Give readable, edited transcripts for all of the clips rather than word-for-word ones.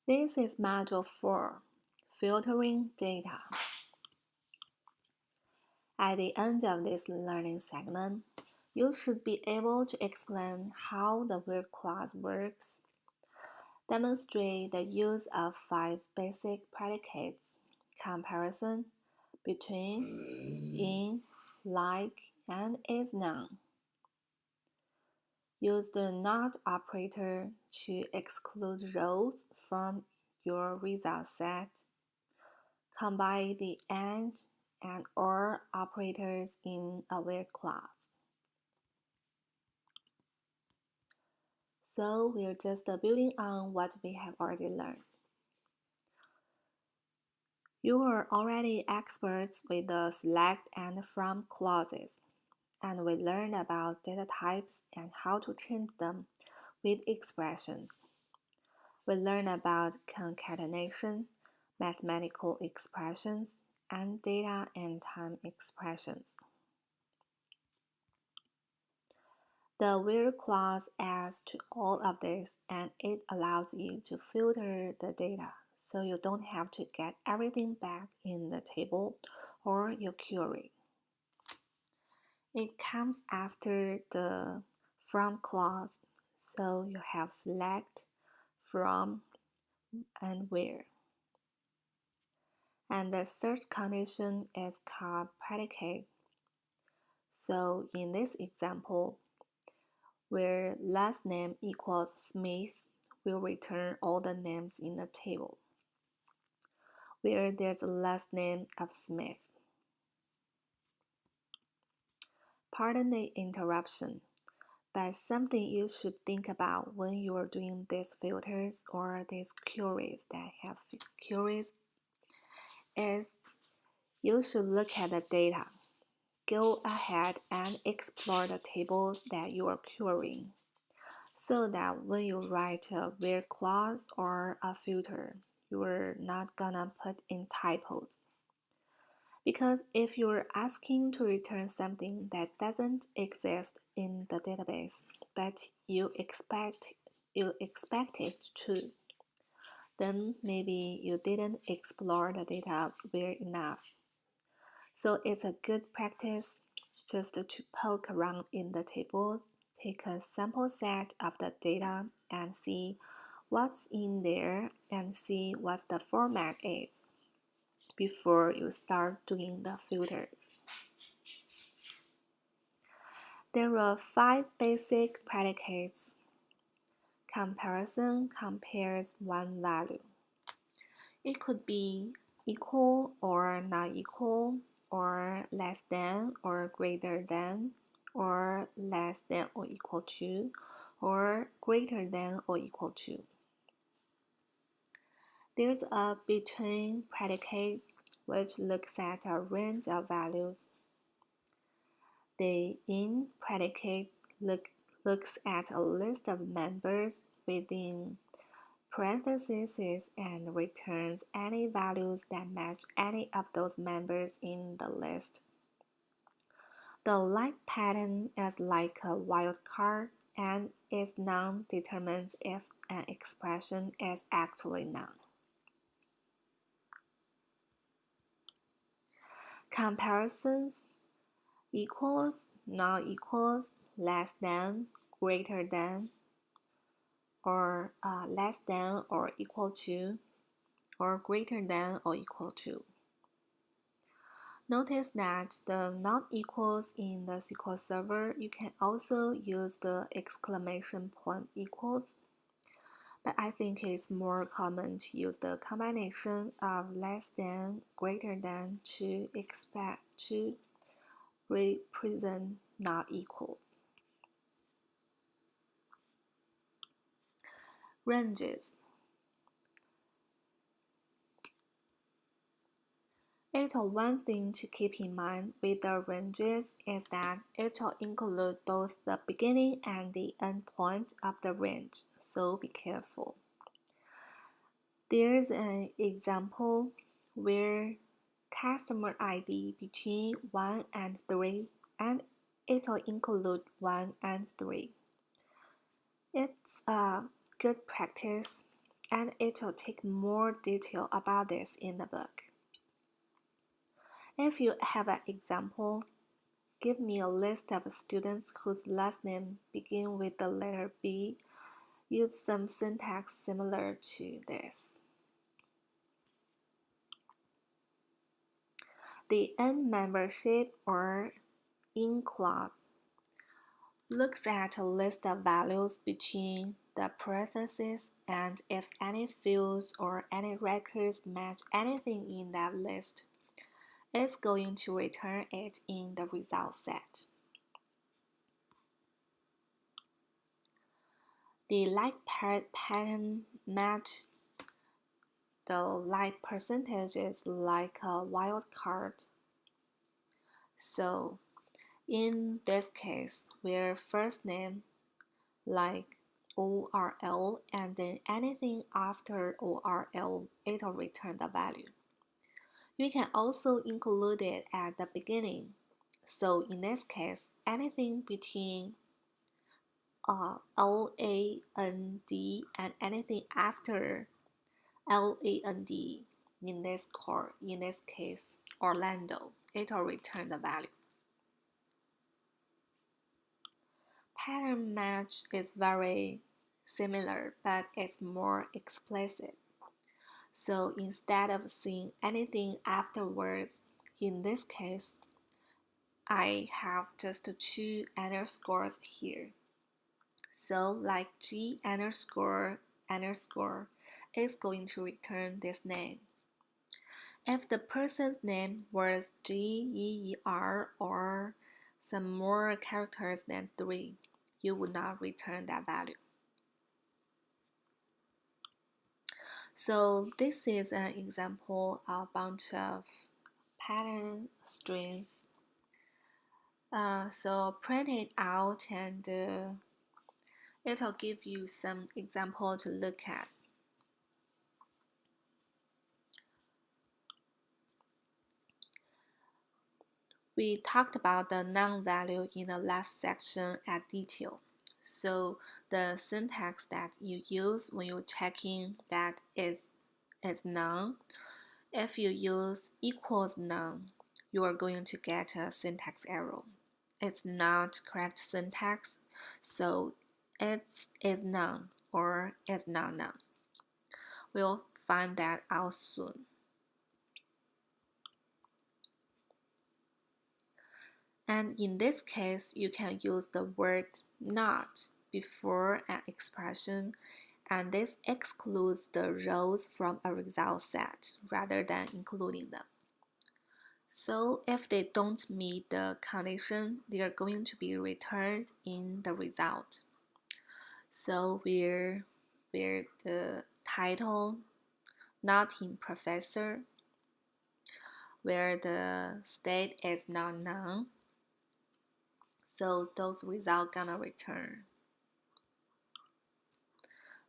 This is Module 4, Filtering Data. At the end of this learning segment, you should be able to explain how the word clause works, demonstrate the use of 5 basic predicates: comparison, between, in, like, and is known. Use the not operator to exclude rows from your result set. Combine the and or operators in a where clause. So we're just building on what we have already learned. You are already experts with the select and from clauses, and we learned about data types and how to change them with expressions. We learned about concatenation, mathematical expressions, and data and time expressions. The where clause adds to all of this, and it allows you to filter the data so you don't have to get everything back in the table or your query. It comes after the from clause, so you have select, from, and where. And the search condition is called predicate. So in this example, where last name equals Smith will return all the names in the table, where there's a last name of Smith. Pardon the interruption, but something you should think about when you are doing these filters or these queries that have queries is you should look at the data. Go ahead and explore the tables that you are querying, so that when you write a where clause or a filter, you're not gonna put in typos. Because if you're asking to return something that doesn't exist in the database, but you expect it to, then maybe you didn't explore the data well enough. So it's a good practice just to poke around in the tables, take a sample set of the data and see what's in there and see what the format is before you start doing the filters. There are 5 basic predicates. Comparison compares one value. It could be equal or not equal, or less than or greater than, or less than or equal to, or greater than or equal to. There's a between predicate which looks at a range of values. The in predicate looks at a list of members within parentheses and returns any values that match any of those members in the list. The like pattern is like a wildcard, and is known determines if an expression is actually known. Comparisons equals, not equals, less than, greater than, or less than or equal to, or greater than or equal to. Notice that the not equals in the SQL Server, you can also use the exclamation point equals, but I think it's more common to use the combination of less than, greater than to represent not equals. Ranges. One thing to keep in mind with the ranges is that it will include both the beginning and the end point of the range, so be careful. There's an example where customer ID between 1 and 3, and it will include 1 and 3. It's a good practice and it will take more detail about this in the book. If you have an example, give me a list of students whose last name begin with the letter B. Use some syntax similar to this. The end membership or in clause looks at a list of values between the parentheses, and if any fields or any records match anything in that list, it's going to return it in the result set. The like pattern match, the like percentage is like a wildcard. So in this case, where first name like ORL and then anything after ORL, it will return the value. You can also include it at the beginning. So in this case, anything between LAND and anything after LAND, in this case Orlando, it will return the value. Pattern match is very similar, but it's more explicit. So instead of seeing anything afterwards, in this case, I have just two underscores here. So like G underscore underscore is going to return this name. If the person's name was GER or some more characters than 3, you would not return that value. So this is an example of a bunch of pattern strings. So print it out and it'll give you some example to look at. We talked about the non-value in the last section at detail. So the syntax that you use when you're checking that is none. If you use equals none, you are going to get a syntax error. It's not correct syntax, so it is none or is not none. We'll find that out soon. And in this case, you can use the word not before an expression, and this excludes the rows from a result set rather than including them. So if they don't meet the condition, they are going to be returned in the result. So where the title not in professor, where the state is not none, so those results gonna return.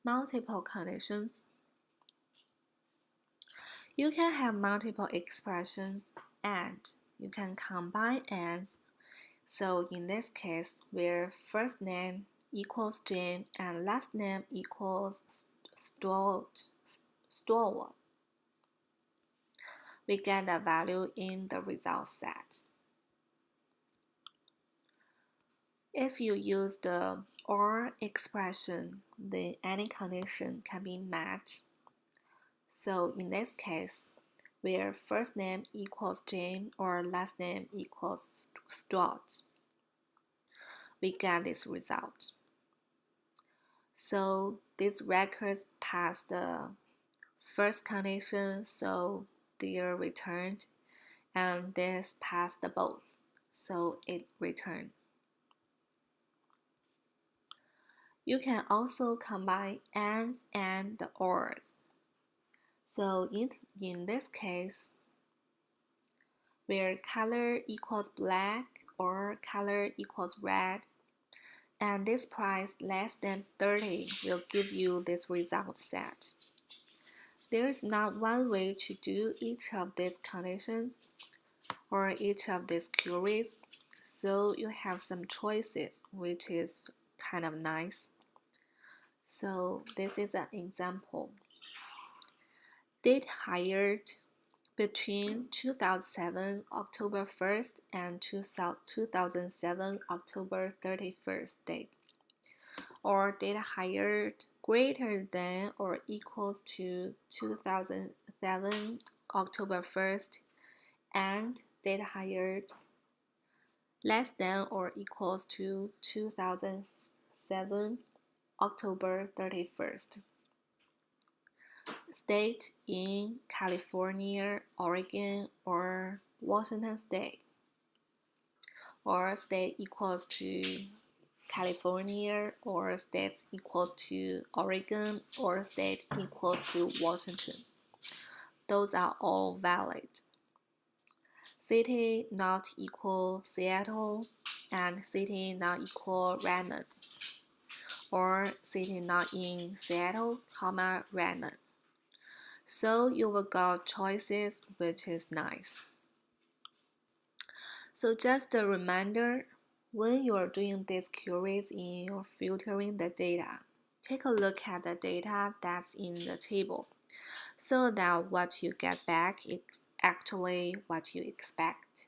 Multiple conditions. You can have multiple expressions and you can combine ands. So in this case, where first name equals Jim and last name equals Stewart, we get the value in the result set. If you use the OR expression, then any condition can be met. So in this case, where first name equals Jim or last name equals Stuart, we get this result. So these records pass the first condition, so they are returned, and this passed both, so it returned. You can also combine ands and the ors. So in this case, where color equals black or color equals red, and this price less than 30 will give you this result set. There is not one way to do each of these conditions or each of these queries, so you have some choices, which is kind of nice. So this is an example. Date hired between 2007 October 1st and 2007 October 31st date. Or date hired greater than or equals to 2007 October 1st and date hired less than or equals to 2007 October 31st. State in California, Oregon, or Washington State, or state equals to California, or state equals to Oregon, or state equals to Washington. Those are all valid. City not equal Seattle, and city not equal Redmond, or city not in Seattle, Redmond. So you will got choices, which is nice. So just a reminder, when you are doing these queries in your filtering the data, take a look at the data that's in the table so that what you get back is actually what you expect.